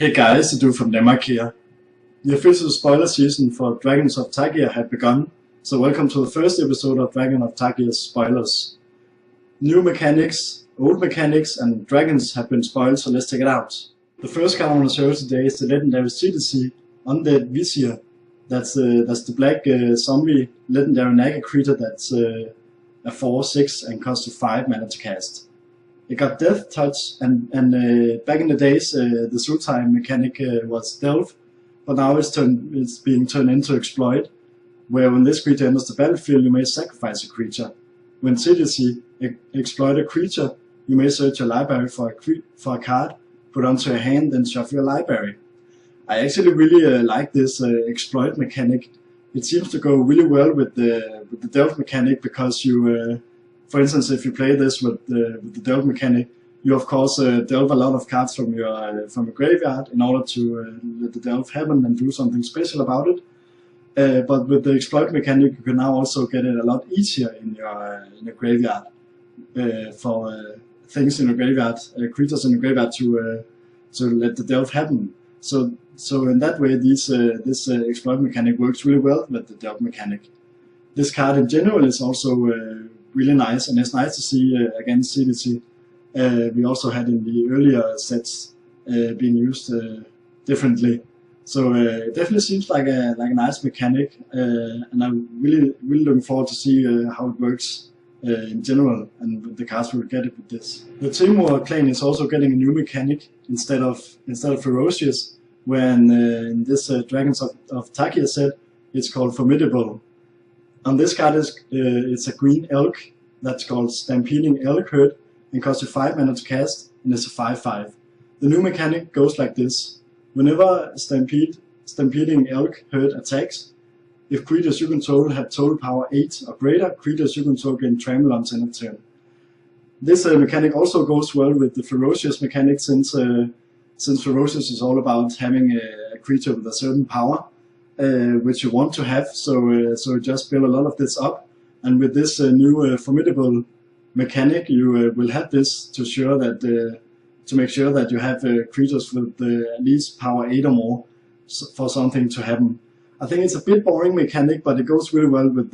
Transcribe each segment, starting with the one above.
Hey guys, Adu from Denmark here. The official spoiler season for Dragons of Tarkir had begun, so welcome to the first episode of Dragons of Tarkir's spoilers. New mechanics, old mechanics, and dragons have been spoiled, so let's check it out. The first card I want to show today is the legendary CDC, Undead Vizier. That's the black zombie legendary naga creature that's a 4/6 and costs 5 mana to cast. It got Death Touch, and back in the days the Sultai mechanic was Delve, but now it's being turned into Exploit, where when this creature enters the battlefield you may sacrifice a creature. When CDC exploit a creature, you may search your library for a card, put onto your hand, then shuffle your library. I actually really like this exploit mechanic. It seems to go really well with the Delve mechanic, because you for instance, if you play this with the delve mechanic, you of course delve a lot of cards from your graveyard in order to let the delve happen and do something special about it. But with the exploit mechanic, you can now also get it a lot easier in your graveyard for things in your graveyard, creatures in your graveyard to let the delve happen. So in that way, this exploit mechanic works really well with the delve mechanic. This card in general is also really nice, and it's nice to see against CDC. We also had in the earlier sets being used differently. So it definitely seems like a nice mechanic, and I'm really looking forward to see how it works in general, and with the cards we'll get it with this. The Timur clan is also getting a new mechanic instead of ferocious, when in this Dragons of Tarkir set it's called formidable. On this card it's a green elk that's called Stampeding Elk Herd and costs you 5 mana to cast, and it's a 5/5. The new mechanic goes like this. Whenever Stampeding Elk Herd attacks, if creatures you control have total power 8 or greater, creatures you control gain trample on end of turn. This mechanic also goes well with the ferocious mechanic, since ferocious is all about having a creature with a certain power, which you want to have, so just build a lot of this up, and with this new formidable mechanic you will have this to make sure that you have creatures with at least power 8 or more for something to happen. I think it's a bit boring mechanic, but it goes really well with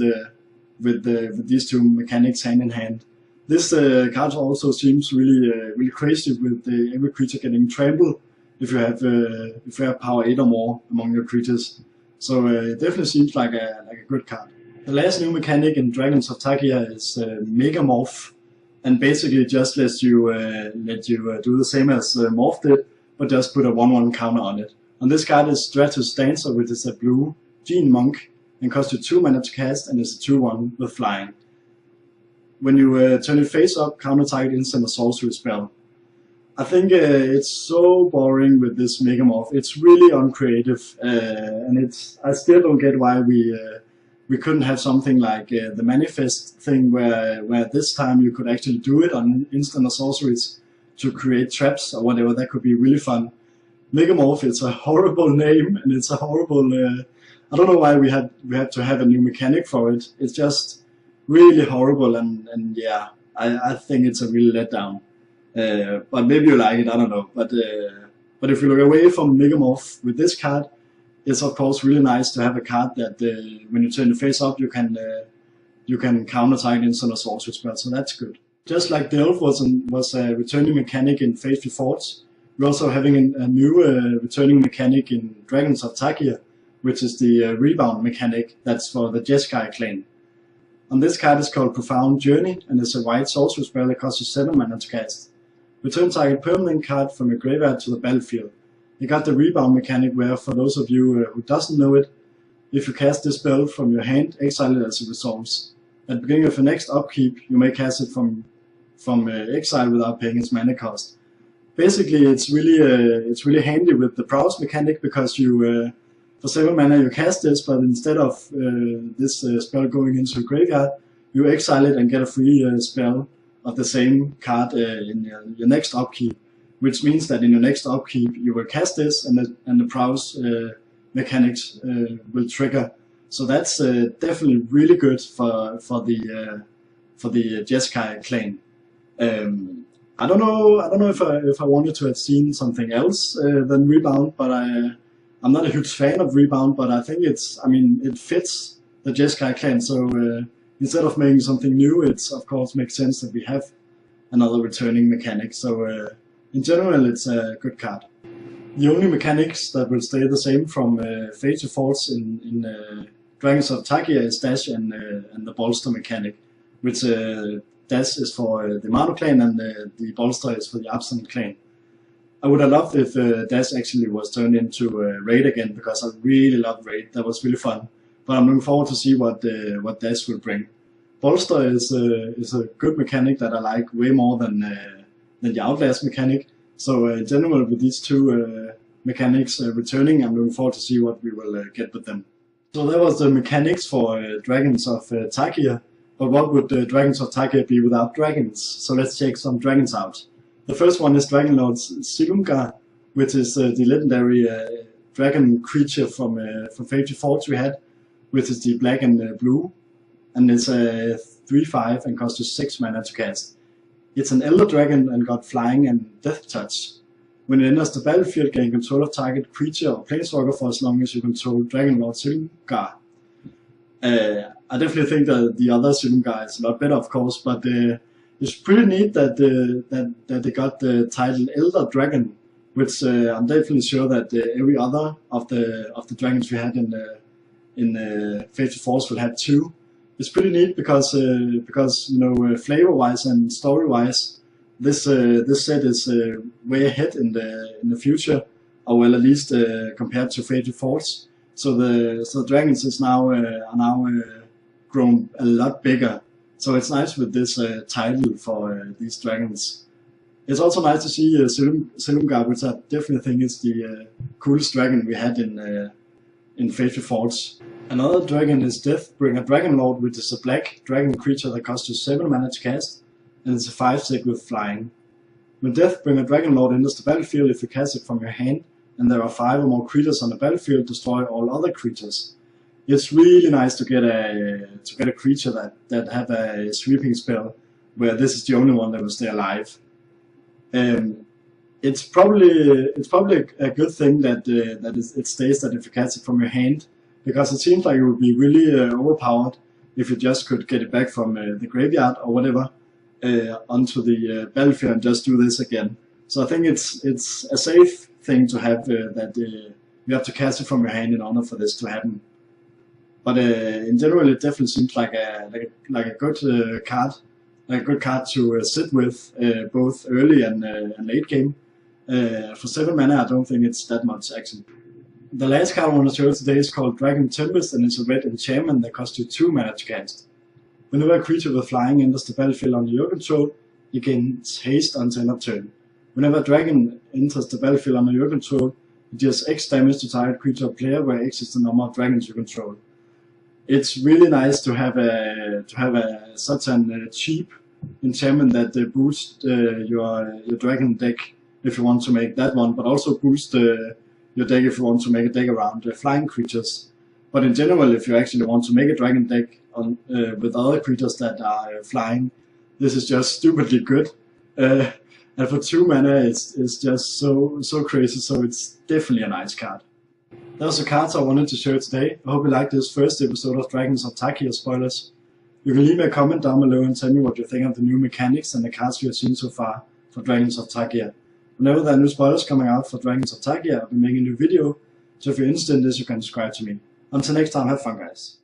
these two mechanics hand in hand. This card also seems really crazy with every creature getting trample if you have power 8 or more among your creatures. So it definitely seems like a good card. The last new mechanic in Dragons of Tarkir is Megamorph, and basically just lets you do the same as Morph did, but just put a 1/1 counter on it. On this card is Stratus Dancer, which is a blue Gene Monk and costs you 2 mana to cast, and it's a 2/1 with flying. When you turn it face up, counter target instant or sorcery spell. I think it's so boring with this Megamorph. It's really uncreative, and I still don't get why we couldn't have something like the Manifest thing, where this time you could actually do it on instant or sorceries to create traps or whatever. That could be really fun. Megamorph, it's a horrible name, and it's a horrible. I don't know why we had to have a new mechanic for it. It's just really horrible, and yeah, I think it's a real letdown. But maybe you like it, I don't know. But if you look away from Megamorph with this card, it's of course really nice to have a card that when you turn the face up, you can counter target instant or sorcery spell, so that's good. Just like Delve was a returning mechanic in Faithful Forge, we're also having a new returning mechanic in Dragons of Tarkir, which is the rebound mechanic that's for the Jeskai clan. On this card is called Profound Journey, and it's a white sorcery spell that costs you 7 mana to cast. Return target permanent card from your graveyard to the battlefield. You got the rebound mechanic, where, for those of you who doesn't know it, if you cast this spell from your hand, exile it as it resolves. At the beginning of your next upkeep, you may cast it from exile without paying its mana cost. Basically, it's really handy with the browse mechanic, because you for 7 mana you cast this, but instead of this spell going into your graveyard, you exile it and get a free spell of the same card in your next upkeep, which means that in your next upkeep you will cast this, and the browse mechanics will trigger. So that's definitely really good for the Jeskai clan. I don't know if I wanted to have seen something else than rebound, but I'm not a huge fan of rebound, but I think it fits the Jeskai clan. So instead of making something new, it's of course makes sense that we have another returning mechanic. So in general, it's a good card. The only mechanics that will stay the same from Fate to Force in Dragons of Tarkir is dash and the bolster mechanic, which dash is for the Mano clan and the bolster is for the Absent clan. I would have loved if dash actually was turned into raid again, because I really loved raid. That was really fun. But I'm looking forward to see what dash will bring. Bolster is a good mechanic that I like way more than the Outlast mechanic. So in general, with these two mechanics returning, I'm looking forward to see what we will get with them. So that was the mechanics for Dragons of Tarkir. But what would Dragons of Tarkir be without dragons? So let's check some dragons out. The first one is Dragon Lord sitamgar, which is the legendary dragon creature from Fate to Forge we had, which is the black and blue. And it's a 3/5 and costs you 6 mana to cast. It's an elder dragon and got flying and death touch. When it enters the battlefield, gain control of target creature or planeswalker for as long as you control Dragon Lord sitamgar. I definitely think that the other sitamgar is a lot better, of course, but it's pretty neat that they got the title Elder Dragon, which I'm definitely sure that every other of the dragons we had in Fate to Force will have too. It's pretty neat because flavor-wise and story-wise, this set is way ahead in the future, or well, at least compared to Fate to Force. So the dragons is are now grown a lot bigger. So it's nice with this title for these dragons. It's also nice to see sitamgar, which I definitely think is the coolest dragon we had in Fate to Forge. Another dragon is Deathbringer Dragon Lord, which is a black dragon creature that costs you 7 mana to cast, and it's a 5/6 with flying. When Deathbringer Dragon Lord enters the battlefield, if you cast it from your hand, and there are 5 or more creatures on the battlefield, destroy all other creatures. It's really nice to get a creature that have a sweeping spell, where this is the only one that will stay alive. It's probably a good thing that it stays that if you cast it from your hand, because it seems like it would be really overpowered if you just could get it back from the graveyard or whatever onto the battlefield and just do this again. So I think it's a safe thing to have that you have to cast it from your hand in order for this to happen. But in general, it definitely seems like a good card, like a good card to sit with both early and late game. For 7 mana, I don't think it's that much actually. The last card I want to show today is called Dragon Tempest, and it's a red enchantment that costs you 2 mana to cast. Whenever a creature with flying enters the battlefield under your control, it gains haste until end of turn. Whenever a dragon enters the battlefield under your control, it deals X damage to target creature or player, where X is the number of dragons you control. It's really nice to have such a cheap enchantment that boosts your dragon deck if you want to make that one, but also boost your deck if you want to make a deck around flying creatures. But in general, if you actually want to make a dragon deck with other creatures that are flying, this is just stupidly good. And for 2 mana, it's just so crazy. So it's definitely a nice card. Those are the cards I wanted to show today. I hope you liked this first episode of Dragons of Tarkir spoilers. You can leave me a comment down below and tell me what you think of the new mechanics and the cards we have seen so far for Dragons of Tarkir. Whenever there are new spoilers coming out for Dragons of Tarkir, I'll be making a new video, so if you're interested in this, you can subscribe to me. Until next time, have fun guys.